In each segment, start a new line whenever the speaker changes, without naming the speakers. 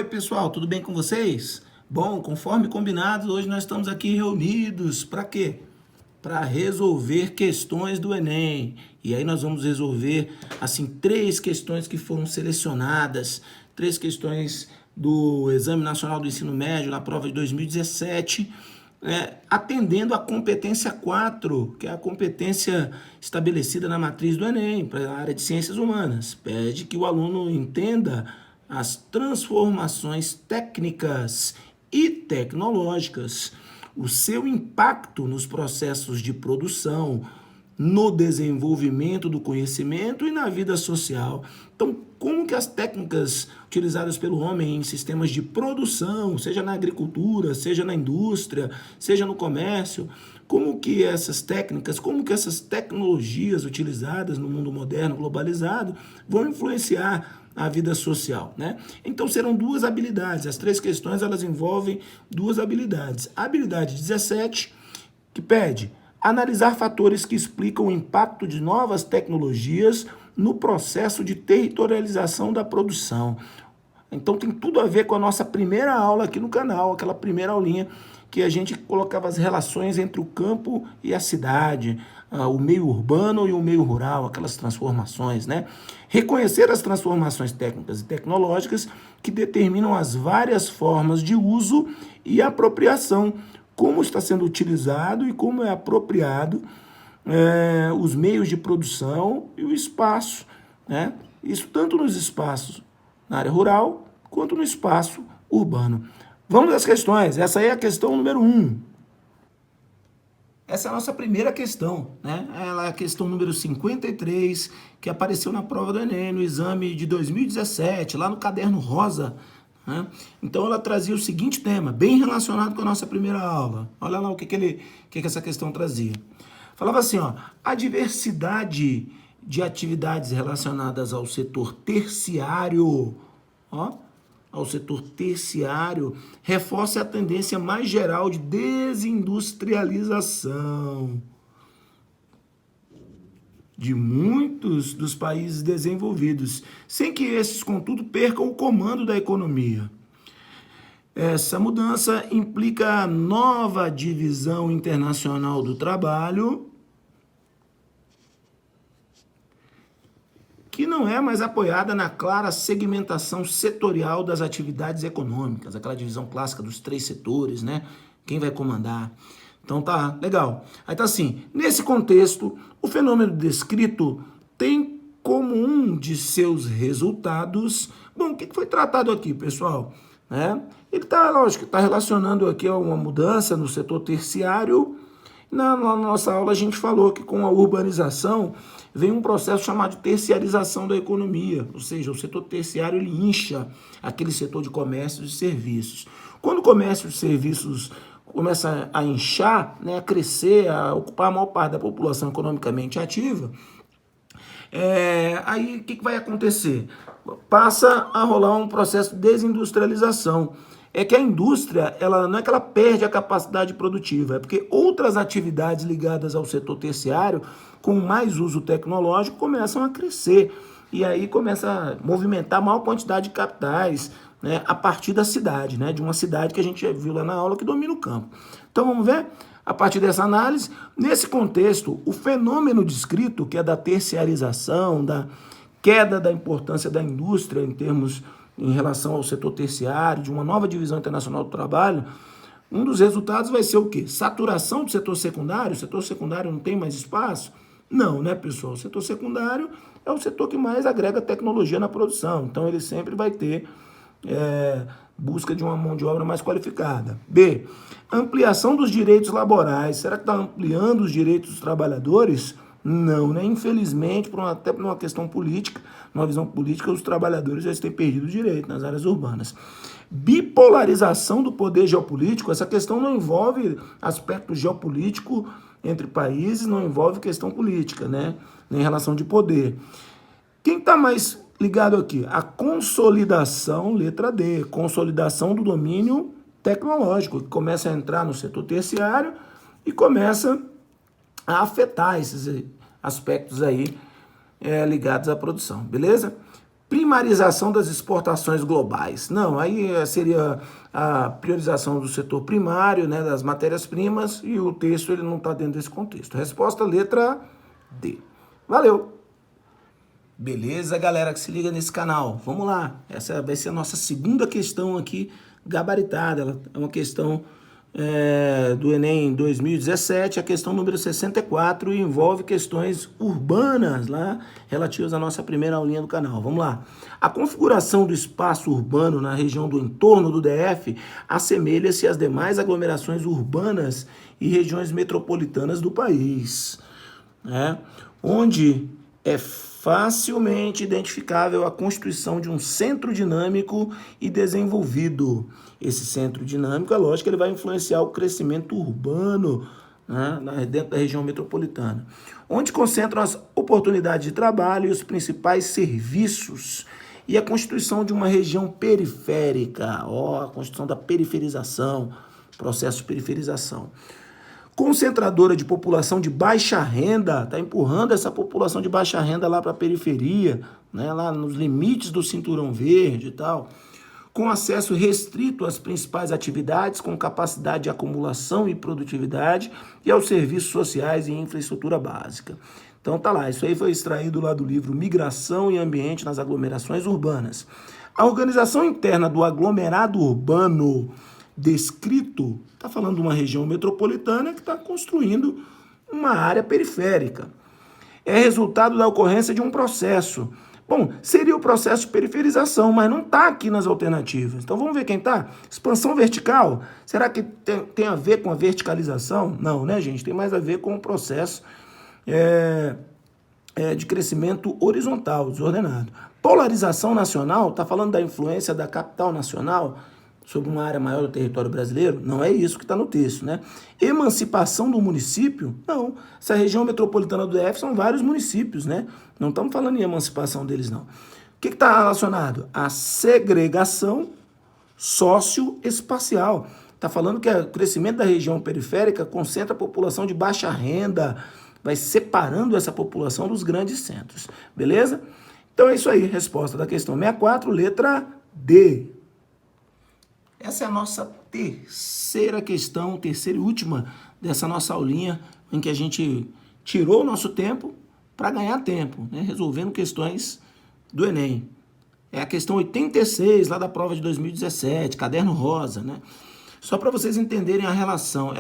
pessoal, tudo bem com vocês? Bom, conforme combinado, hoje nós estamos aqui reunidos para quê? Para resolver questões do Enem. E aí nós vamos resolver, assim, 3 questões que foram selecionadas, 3 questões do Exame Nacional do Ensino Médio, na prova de 2017, atendendo à competência 4, que é a competência estabelecida na matriz do Enem, para a área de Ciências Humanas. Pede que o aluno entenda as transformações técnicas e tecnológicas, o seu impacto nos processos de produção, no desenvolvimento do conhecimento e na vida social. Então, como que as técnicas utilizadas pelo homem em sistemas de produção, seja na agricultura, seja na indústria, seja no comércio, como que essas técnicas, como que essas tecnologias utilizadas no mundo moderno, globalizado, vão influenciar a vida social, né? Então serão 2 habilidades. As 3 questões, elas envolvem 2 habilidades. A habilidade 17, que pede analisar fatores que explicam o impacto de novas tecnologias no processo de territorialização da produção. Então tem tudo a ver com a nossa primeira aula aqui no canal, aquela primeira aulinha que a gente colocava as relações entre o campo e a cidade, o meio urbano e o meio rural, aquelas transformações, né? Reconhecer as transformações técnicas e tecnológicas que determinam as várias formas de uso e apropriação, como está sendo utilizado e como é apropriado os meios de produção e o espaço, né? Isso tanto nos espaços na área rural quanto no espaço urbano. Vamos às questões. Essa aí é a questão número 1. Essa é a nossa primeira questão, né? Ela é a questão número 53, que apareceu na prova do Enem, no exame de 2017, lá no caderno rosa, né? Então ela trazia o seguinte tema, bem relacionado com a nossa primeira aula. Olha lá o que essa questão trazia. Falava assim, ó, a diversidade de atividades relacionadas ao setor terciário, ao setor terciário, reforça a tendência mais geral de desindustrialização de muitos dos países desenvolvidos, sem que esses, contudo, percam o comando da economia. Essa mudança implica nova divisão internacional do trabalho, que não é mais apoiada na clara segmentação setorial das atividades econômicas, aquela divisão clássica dos 3 setores, né? Quem vai comandar? Então tá, legal. Aí tá assim, nesse contexto, o fenômeno descrito tem como um de seus resultados... Bom, o que foi tratado aqui, pessoal? Ele tá, lógico, está relacionando aqui a uma mudança no setor terciário. Na nossa aula a gente falou que com a urbanização vem um processo chamado de terciarização da economia, ou seja, o setor terciário ele incha aquele setor de comércio e serviços. Quando o comércio e serviços começa a inchar, né, a crescer, a ocupar a maior parte da população economicamente ativa, aí o que vai acontecer? Passa a rolar um processo de desindustrialização. É que a indústria, ela não é que ela perde a capacidade produtiva, é porque outras atividades ligadas ao setor terciário, com mais uso tecnológico, começam a crescer. E aí começa a movimentar a maior quantidade de capitais, né, a partir da cidade, né, de uma cidade que a gente viu lá na aula que domina o campo. Então vamos ver, a partir dessa análise, nesse contexto, o fenômeno descrito, que é da terciarização, da queda da importância da indústria em relação ao setor terciário, de uma nova divisão internacional do trabalho, um dos resultados vai ser o quê? Saturação do setor secundário? O setor secundário não tem mais espaço? Não, né, pessoal? O setor secundário é o setor que mais agrega tecnologia na produção, então ele sempre vai ter busca de uma mão de obra mais qualificada. B, ampliação dos direitos laborais. Será que está ampliando os direitos dos trabalhadores? Não, né? Infelizmente, até por uma questão política, uma visão política, os trabalhadores já têm perdido o direito nas áreas urbanas. Bipolarização do poder geopolítico, essa questão não envolve aspecto geopolítico entre países, não envolve questão política, né? Nem relação de poder. Quem está mais ligado aqui? A consolidação, letra D, consolidação do domínio tecnológico, que começa a entrar no setor terciário e começa a afetar esses aspectos aí ligados à produção, beleza? primarização das exportações globais. Não, aí seria a priorização do setor primário, né, das matérias-primas, e o texto ele não está dentro desse contexto. Resposta letra D. Valeu! Beleza, galera que se liga nesse canal. Vamos lá. Essa vai ser a nossa segunda questão aqui gabaritada. Ela é uma questão do Enem 2017, a questão número 64, e envolve questões urbanas lá relativas à nossa primeira aulinha do canal. Vamos lá. A configuração do espaço urbano na região do entorno do DF assemelha-se às demais aglomerações urbanas e regiões metropolitanas do país, né? Onde é facilmente identificável a constituição de um centro dinâmico e desenvolvido. Esse centro dinâmico, é lógico que ele vai influenciar o crescimento urbano, né, dentro da região metropolitana, onde concentram as oportunidades de trabalho e os principais serviços, e a constituição de uma região periférica, a constituição da periferização, processo de periferização. Concentradora de população de baixa renda, está empurrando essa população de baixa renda lá para a periferia, né, lá nos limites do cinturão verde e tal, com acesso restrito às principais atividades, com capacidade de acumulação e produtividade, e aos serviços sociais e infraestrutura básica. Então tá lá, isso aí foi extraído lá do livro Migração e Ambiente nas Aglomerações Urbanas. A organização interna do aglomerado urbano descrito está falando de uma região metropolitana que está construindo uma área periférica. É resultado da ocorrência de um processo. Bom, seria o processo de periferização, mas não está aqui nas alternativas. Então vamos ver quem está. Expansão vertical, será que tem a ver com a verticalização? Não, né, gente? Tem mais a ver com o processo de crescimento horizontal, desordenado. Polarização nacional, está falando da influência da capital nacional sobre uma área maior do território brasileiro? Não é isso que está no texto, né? Emancipação do município? Não. Essa região metropolitana do DF são vários municípios, né? Não estamos falando em emancipação deles, não. O que está relacionado? A segregação socioespacial. Está falando que o crescimento da região periférica concentra a população de baixa renda, vai separando essa população dos grandes centros. Beleza? Então é isso aí. Resposta da questão 64, letra D. Essa é a nossa terceira questão, terceira e última dessa nossa aulinha, em que a gente tirou o nosso tempo para ganhar tempo, né? Resolvendo questões do Enem. É a questão 86, lá da prova de 2017, caderno rosa, né? Só para vocês entenderem a relação.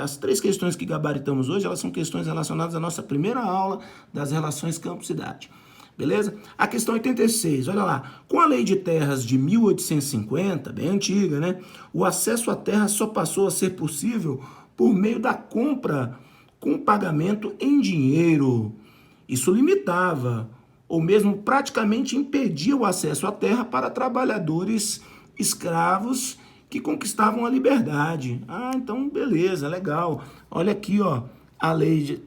As três questões que gabaritamos hoje, elas são questões relacionadas à nossa primeira aula das relações campo-cidade. Beleza? A questão 86, olha lá. Com a lei de terras de 1850, bem antiga, né? O acesso à terra só passou a ser possível por meio da compra com pagamento em dinheiro. Isso limitava, ou mesmo praticamente impedia o acesso à terra para trabalhadores escravos que conquistavam a liberdade. Ah, então beleza, legal. Olha aqui, ó.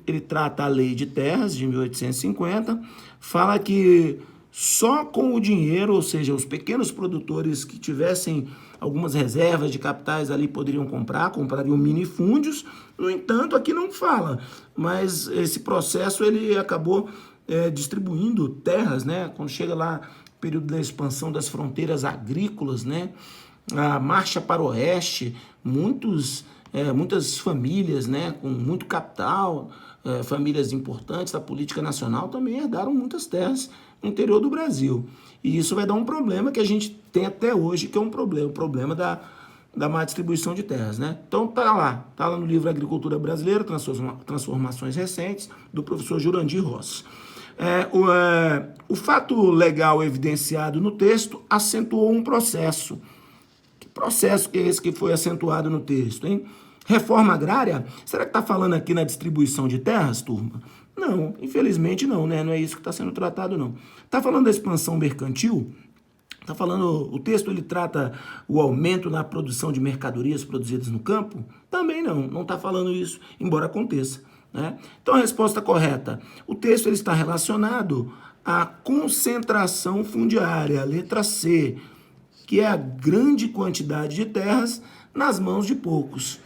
Ele trata a lei de terras de 1850, fala que só com o dinheiro, ou seja, os pequenos produtores que tivessem algumas reservas de capitais ali poderiam comprariam minifúndios. No entanto, aqui não fala, mas esse processo ele acabou distribuindo terras, né? Quando chega lá o período da expansão das fronteiras agrícolas, né? A marcha para o oeste, muitas famílias, né, com muito capital, famílias importantes da política nacional também herdaram muitas terras no interior do Brasil. E isso vai dar um problema que a gente tem até hoje, que é o problema da má distribuição de terras, né? Então tá lá no livro Agricultura Brasileira, Transformações Recentes, do professor Jurandir Rossi. O fato legal evidenciado no texto acentuou um processo. Que processo que é esse que foi acentuado no texto, hein? Reforma agrária? Será que está falando aqui na distribuição de terras, turma? Não, infelizmente não, né? Não é isso que está sendo tratado, não. Está falando da expansão mercantil? Está falando, o texto ele trata o aumento na produção de mercadorias produzidas no campo? Também não está falando isso, embora aconteça, né? Então a resposta correta, o texto ele está relacionado à concentração fundiária, letra C, que é a grande quantidade de terras nas mãos de poucos.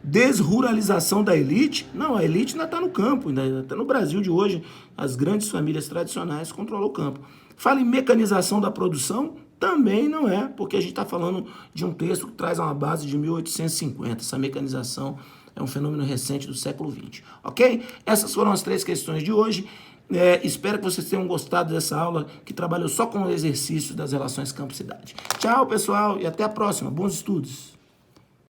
Desruralização da elite? Não, a elite ainda está no campo, ainda está no Brasil de hoje. As grandes famílias tradicionais controlam o campo. Fala em mecanização da produção? Também não é, porque a gente está falando de um texto que traz uma base de 1850. Essa mecanização é um fenômeno recente do século XX, ok? Essas foram as 3 questões de hoje. Espero que vocês tenham gostado dessa aula que trabalhou só com o exercício das relações campo-cidade. Tchau, pessoal, e até a próxima. Bons estudos!